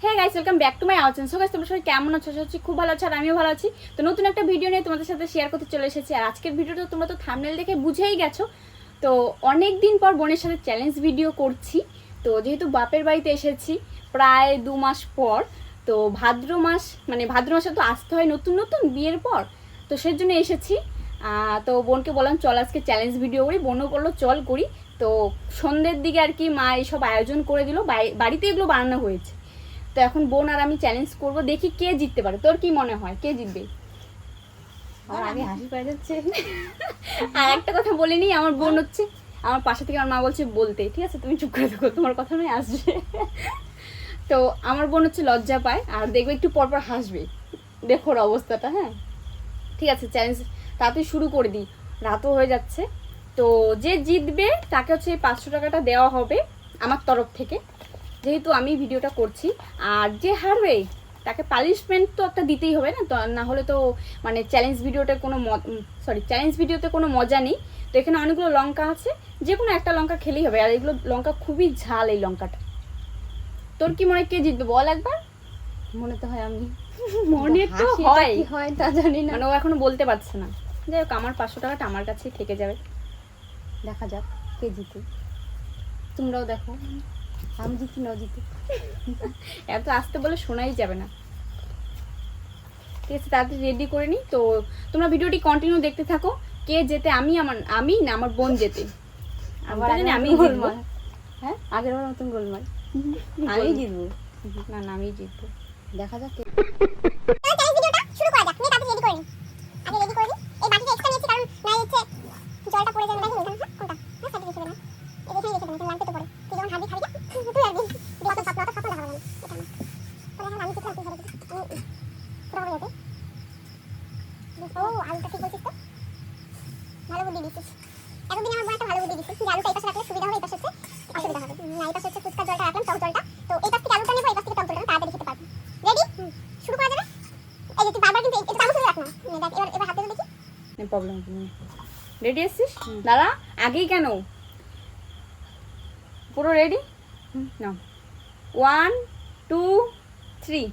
Hey guys, welcome back to my hour. So guys, তোমরা সবাই কেমন আছো? আশা করছি খুব ভালো আছো আর আমিও ভালো আছি। তো নতুন একটা ভিডিও নিয়ে তোমাদের সাথে শেয়ার করতে চলে এসেছি। আর আজকের ভিডিওটা তোমরা তো থাম্বনেল দেখে বুঝেই গেছো। তো অনেক দিন পর বোনের সাথে চ্যালেঞ্জ ভিডিও করছি। তো যেহেতু বাপের বাড়িতে এসেছি প্রায় 2 মাস পর, তো ভাদ্র মাসে তো আসতে হয় নতুন নতুন বিয়ের পর, তো সেই জন্য এসেছি। তো বোনকে বললাম চল আজকে চ্যালেঞ্জ ভিডিও করি, বোনও বললো চল করি। তো সন্ধ্যের দিকে আর কি মা এইসব আয়োজন করে দিল, বাড়িতে এগুলো বানানো হয়েছে। তো এখন বোন আর আমি চ্যালেঞ্জ করব, দেখি কে জিততে পারে। তোর কি মনে হয় কে জিতবে? আর আগে হাসি পাই যাচ্ছে। আর একটা কথা বলিনি, আমার বোন হচ্ছে আমার পাশে থেকে আমার মা বলছে বলতে, ঠিক আছে তুমি চুপ করে থাকো, তোমার কথা নয় আসবে। তো আমার বোন হচ্ছে লজ্জা পায় আর দেখবে একটু পরপর হাসবে, দেখো ওর অবস্থাটা। হ্যাঁ ঠিক আছে, চ্যালেঞ্জ তাড়াতাড়ি শুরু করে দিই, রাতও হয়ে যাচ্ছে। তো যে জিতবে তাকে হচ্ছে 500 টাকাটা দেওয়া হবে আমার তরফ থেকে, যেহেতু আমি ভিডিওটা করছি। আর যে হারবে তাকে পানিশমেন্ট তো একটা দিতেই হবে না, তো না হলে তো মানে চ্যালেঞ্জ ভিডিওতে কোনো মজা নেই। তো এখানে অনেকগুলো লঙ্কা আছে, যে কোনো একটা লঙ্কা খেলেই হবে। আর এগুলো লঙ্কা খুবই ঝাল, এই লঙ্কাটা। তোর কি মনে হয় কে জিতবে বল একবার? মনে তো হয় আমি, মনে তো হয়, কি হয় তা জানি না, মানে ও এখনো বলতে পারছে না। যাই হোক, আমার 500 টাকাটা আমার কাছেই থেকে যাবে। দেখা যাক কে জিতে। তোমরাও দেখো আমি জিতি নাও জিতে। এত আসতে বলে শোনাই যাবে না। ঠিক আছে, তাড়াতাড়ি রেডি করে নিই। তো তোমরা ভিডিওটি কন্টিনিউ দেখতে থাকো। কে যেতে? আমি না আমার বোন যেতে। আমি জিতবো। হ্যাঁ, আগের বার মতন গোলমাল। আমি জিতবো। না না, আমি জিতবো। দেখা যাক কে। ভিডিওটা শুরু করা যাক। নে তাড়াতাড়ি রেডি করে নি। আগে রেডি করে নি। এই বাটিটা এক্সট্রা নিয়েছি কারণ না হচ্ছে জলটা পড়ে যাবে। দেখুন এখানে কোনটা? না সাইডে রেখে দেন। এই এখানে রেখে দেন, লাগতে তো পড়ে। তুই যখন হাবি খাবি তুই আর দিন। কত সাপলা দেখা হবে না। এটা না। পরে এখন আমি কিছু তুই ধরে দিই। পুরো হয়ে যাবে। ও আলুটা ঠিক বলছিস তো? ভালো বুদ্ধি দিছিস। এতদিন আমার বোনটা ভালো বুদ্ধি দিছিস। যে আলুটা এই পাশে রাখলে সুবিধা হবে, এই পাশে হচ্ছে অসুবিধা হবে। না, এই পাশে হচ্ছে ফুচকা জলটা রাখলাম, টক জলটা। তো এই পাশ থেকে আলুটা নেবো, এই পাশ থেকে টক জলটা, তাড়াতাড়ি খেতে পারবো। রেডি? শুরু করা যাবে? এই যে তুই বারবার কিন্তু এটা চামচ ধরে রাখ না। দেখ এবার হাতে দেখি। প্রবলেম নেই। রেডি আছিস? দাঁড়া, আগেই কেন? পুরো রেডি? নাও, 1 2 3।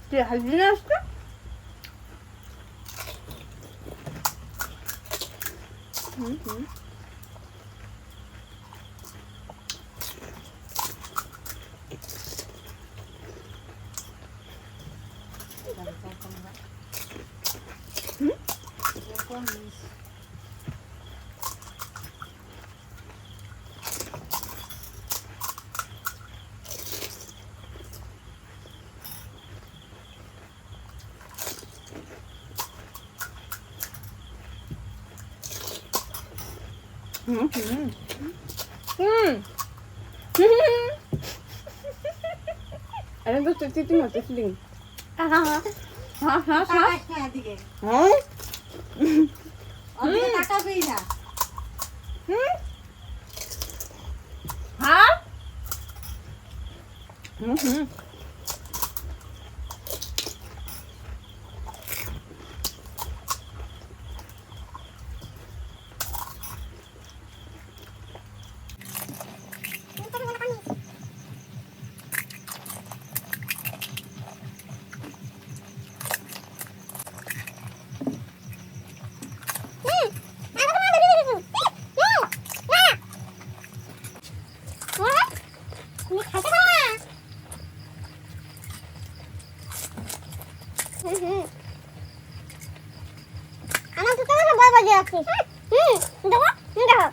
তুই হাসবি না আজকে? আরে তো তুই না তুই হ্যাঁ আমার তো তোমার বড় বাজে আছে। দেখো দেখো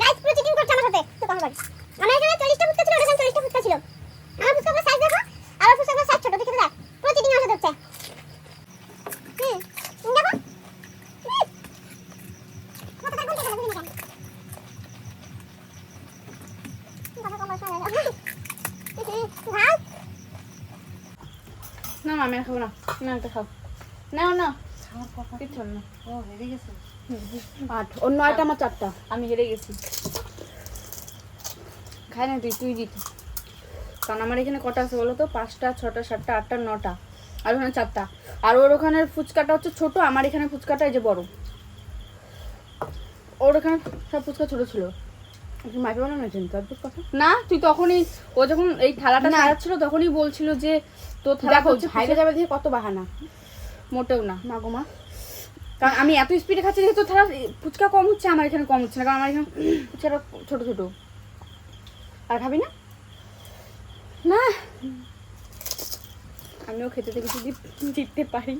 গাইস, পুরো চিটিং করছে আমার সাথে। তো কম বাজে আমার এখানে 40টা ফুচকা ছিল, ওখানে 40টা ফুচকা ছিল। আমার ফুচকাগুলো সাইজ দেখো, আর ফুচকাগুলো সাইজ ছোট। দেখে তো দেখ, পুরো চিটিং আমার সাথে হচ্ছে। দেখো কতটা কোন থেকে লাগবে না কেন? কত কম বসা লাগে। ভাই না আমি আর খাবো না, না এটা খাও, নাও না আমার কথা কিছু হবে না। ও হেরে গেছে 8 ওর 9টা আমার 4টা আমি হেরে গেছি। খাই না তুই দিতে, কারণ আমার এখানে কটা আছে বলো তো, 5টা 6টা 7টা 8টা 9টা, আর ওখানে 4টা। আর ওর ওখানের ফুচকাটা হচ্ছে ছোট, আমার এখানে ফুচকাটা এই যে বড়। ওর ওখানে সব ফুচকা ছোট ছিল। আপনি মাইকে বানানো চিন্তা অদ্ভুত কথা না তুই তখনই, ও যখন এই থালাটা সারাচ্ছিল তখনই বলছিল যে তোর থালা দেখো হচ্ছে হাইরে যাবে দিয়ে কত বাহানা মোটেও না। মা গো মা কারণ আমি এত স্পিডে খাচ্ছি যেহেতু থালা ফুচকা কম হচ্ছে, আমার এখানে কম হচ্ছে না, কারণ আমার এখানে ফুচকাটা ছোট ছোট। আর খাবি না? না আমিও খেতে থেকে যদি জিততে পারি।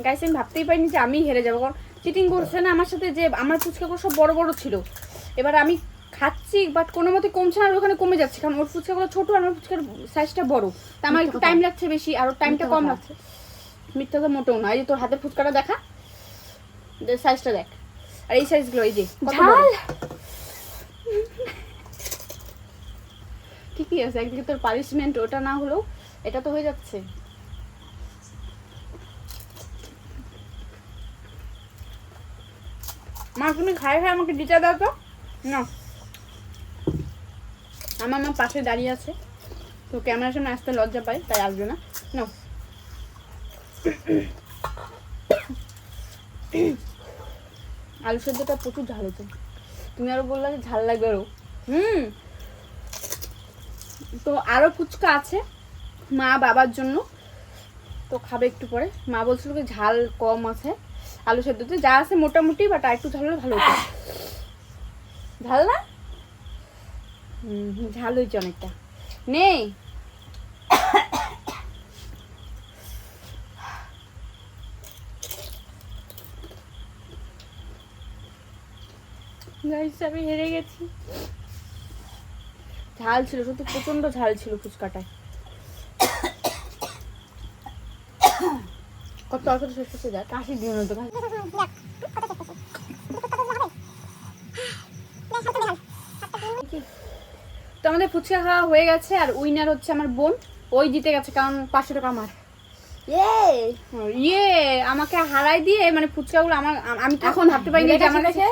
গাইস আমি ভাবতেই পারিনি যে আমি হেরে যাবো, কারণ চিটিং করছে না আমার সাথে, যে আমার ফুচকাগুলো সব বড় বড় ছিল। এবার আমি খাচ্ছি বাট কোনো মতে কমছে না, আর ওখানে কমে যাচ্ছে, কারণ ওর ফুচকাগুলো ছোট আর আমার ফুচকার সাইজটা বড়। তা আমার একটু টাইম লাগছে বেশি, আর ওর টাইমটা কম লাগছে। মিথ্যা তো মোটেও না। এই যে তোর হাতের ফুচকাটা দেখা, সাইজটা দেখ, আর এই সাইজগুলো এই যে ঝাল ঠিকই আছে। একদিকে তোর পানিশমেন্ট ওটা না হলেও এটা তো হয়ে যাচ্ছে। মা তুমি খাই খাই আমাকে দিতে দাও তো না। আমার মা পাশে দাঁড়িয়ে আছে, তো ক্যামেরার সামনে আসতে লজ্জা পাই, তাই আসবে না। না আলু সেদ্ধটা প্রচুর ঝাল হয়েছে। তুমি আরো বললে যে ঝাল লাগবে আরো। তো আরো ফুচকা আছে মা বাবার জন্য, তো খাবে একটু পরে। মা বলছিল কি ঝাল কম আছে আলু সেদ্ধতে, যা আছে মোটামুটি, বাট আর একটু ঝাল হলে ভালো হতো। ঝাল না? ঝাল হয়েছে অনেকটা। নেই গাইস আমি হেরে গেছি। ঝাল ছিল, সত্যি প্রচন্ড ঝাল ছিল ফুচকাটায়। কত অল্প শেষ করতে যায় কাশি দিও না তো। তো আমাদের ফুচকা খাওয়া হয়ে গেছে, আর উইনার হচ্ছে আমার বোন, ওই জিতে গেছে, কারণ 500 টাকা আমার। ইয়ে আমাকে হারাই দিয়ে মানে ফুচকাগুলো আমার, আমি তখন ভাবতে পারিনি যে আমার কাছে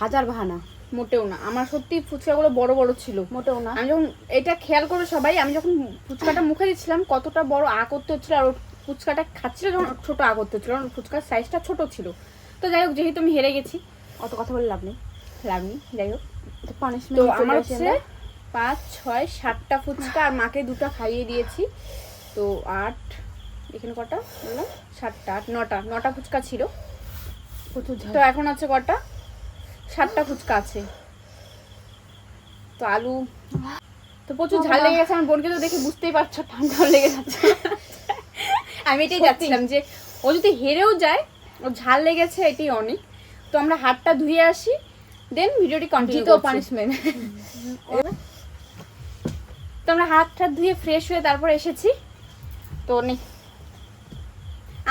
হাজার বাহানা মোটেও না। আমার সত্যি ফুচকাগুলো বড় বড় ছিল, মোটেও না। আমি যখন এটা খেয়াল করে সবাই, আমি যখন ফুচকাটা মুখে দিচ্ছিলাম কতটা বড় আ করতে হচ্ছিল, আর ফুচকাটা খাচ্ছিল যখন ছোট আ করতে হচ্ছিল, কারণ ফুচকার সাইজটা ছোট ছিল। তো যাই হোক, যেহেতু আমি হেরে গেছি অত কথা বলে লাভ নেই। যাই হোক, তো পানিশমেন্ট তো আমার হচ্ছে 5 6 7টা ফুচকা, আর মাকে 2টা খাইয়ে দিয়েছি। তো 8 এখানে কটা বললাম, 7টা 8 9টা ফুচকা ছিল। প্রচুর ঝাল। তো এখন আছে কটা, 7টা ফুচকা আছে। তো আলু তো প্রচুর ঝাল লেগে গেছে। আমার বোনকে তো দেখে বুঝতেই পারছো ঠান্ডাও লেগে যাচ্ছে। আমি এটাই যাচ্ছিলাম যে ও যদি হেরেও যায়, ও ঝাল লেগেছে এটাই অনেক। তো আমরা হাতটা ধুয়ে আসি, দেন ভিডিওটি কন্টিনিউ জিতেও করছি। পানিশমেন্ট। তো আমরা হাত ধুয়ে ফ্রেশ হয়ে তারপর এসেছি। তো নে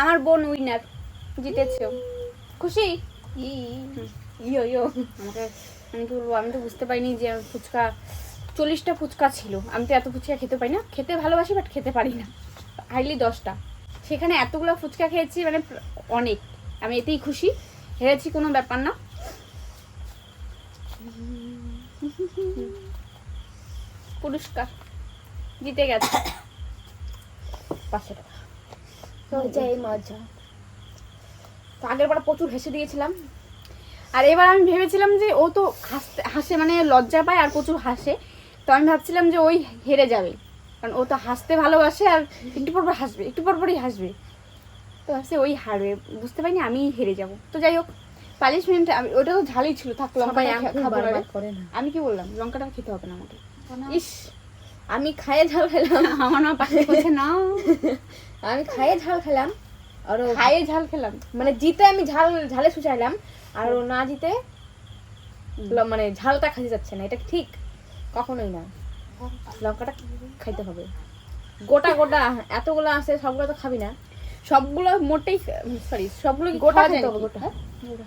আমার বোন উইনার, জিতেছে। খুশি? ইয়ো ইয়ো আমাকে আমি কি বলবো, আমি তো বুঝতে পারিনি যে ফুচকা 40টা ফুচকা ছিল। আমি তো এত ফুচকা খেতে পারি না, খেতে ভালোবাসি বাট খেতে পারি না। হাইলি 10টা, সেখানে এতগুলো ফুচকা খেয়েছি, মানে অনেক। আমি এতেই খুশি, হেরেছি কোনো ব্যাপার না। পুরস্কার জিতে গেছে 500 টাকা। তো যাই মজা। তো আগের বার প্রচুর হেসে দিয়েছিলাম, আর এবার আমি ভেবেছিলাম যে ও তো হাসে মানে লজ্জা পায় আর প্রচুর হাসে। তো আমি ভাবছিলাম যে ওই হেরে যাবে, কারণ ও তো হাসতে ভালোবাসে, আর একটু পর হাসবে, একটু পরই হাসবে। তো ভাবছি ওই হারবে, বুঝতে পারিনি আমি হেরে যাব। তো যাই হোক, পানিশমেন্ট ওটা তো ঝালই ছিল, থাক সবাই লঙ্কাটা খাবো বারবার না। করে না। আমি কি বললাম, লঙ্কাটা খেতে হবে না আমাকে। ইস আমি খাইয়ে ঝাল খেলাম। আমার মা পাশে বলছে না, আমি খাইয়ে ঝাল খেলাম, আর ও খাইয়ে ঝাল খেলাম। মানে জিতে আমি ঝালে সুচাইলাম, আর ও না জিতে মানে ঝালটা খাইতে যাচ্ছে না। এটা ঠিক কখনোই না। লঙ্কাটা খাইতে হবে গোটা গোটা। এতগুলো আছে, সবগুলো তো খাবি না। সবগুলো মোটেই সরি, সবগুলো কি গোটা খাওয়া যায় খেতে হবে, নাকি? গোটা।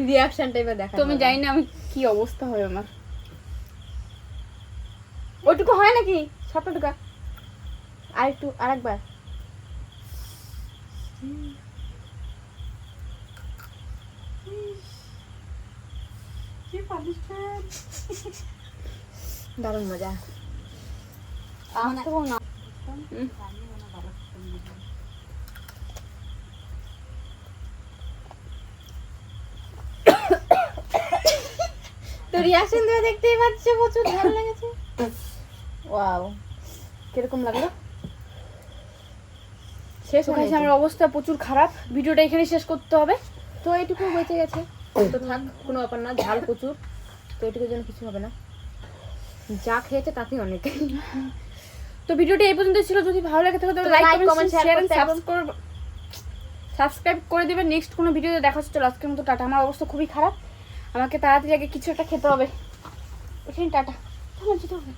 রিঅ্যাকশনটা এবার দেখা। তো আমি জানি না আমি কি অবস্থা হবে আমার। ওইটুকু হয় নাকি সবটা টুকা আরেকবার দারুণ মজা আসতেও না তো রিয়াকশন দিয়ে দেখতেই পাচ্ছ প্রচুর ভালো লেগেছে ওয়াও কিরকম লাগলো শেষ তো হয়ে guys, আমার অবস্থা প্রচুর খারাপ, ভিডিওটা এখানে শেষ করতে হবে। তো এইটুকু বেঁচে গেছে তো থাক কোনো ব্যাপার না ঝাল প্রচুর তো এইটুকুর জন্য কিছু হবে না যা খেয়েছে তাতেই অনেক তো ভিডিওটা এই পর্যন্ত ছিল, যদি ভালো লাগে থাকে তাহলে like comment share and subscribe করে দিবেন। নেক্সট কোনো ভিডিওতে দেখা হচ্ছে। চলো আজকের মতো টাটা। আমার অবস্থা খুবই খারাপ, আমাকে তাড়াতাড়ি আগে কিছু একটা খেতে হবে। এখানে টাটা, যেতে হবে।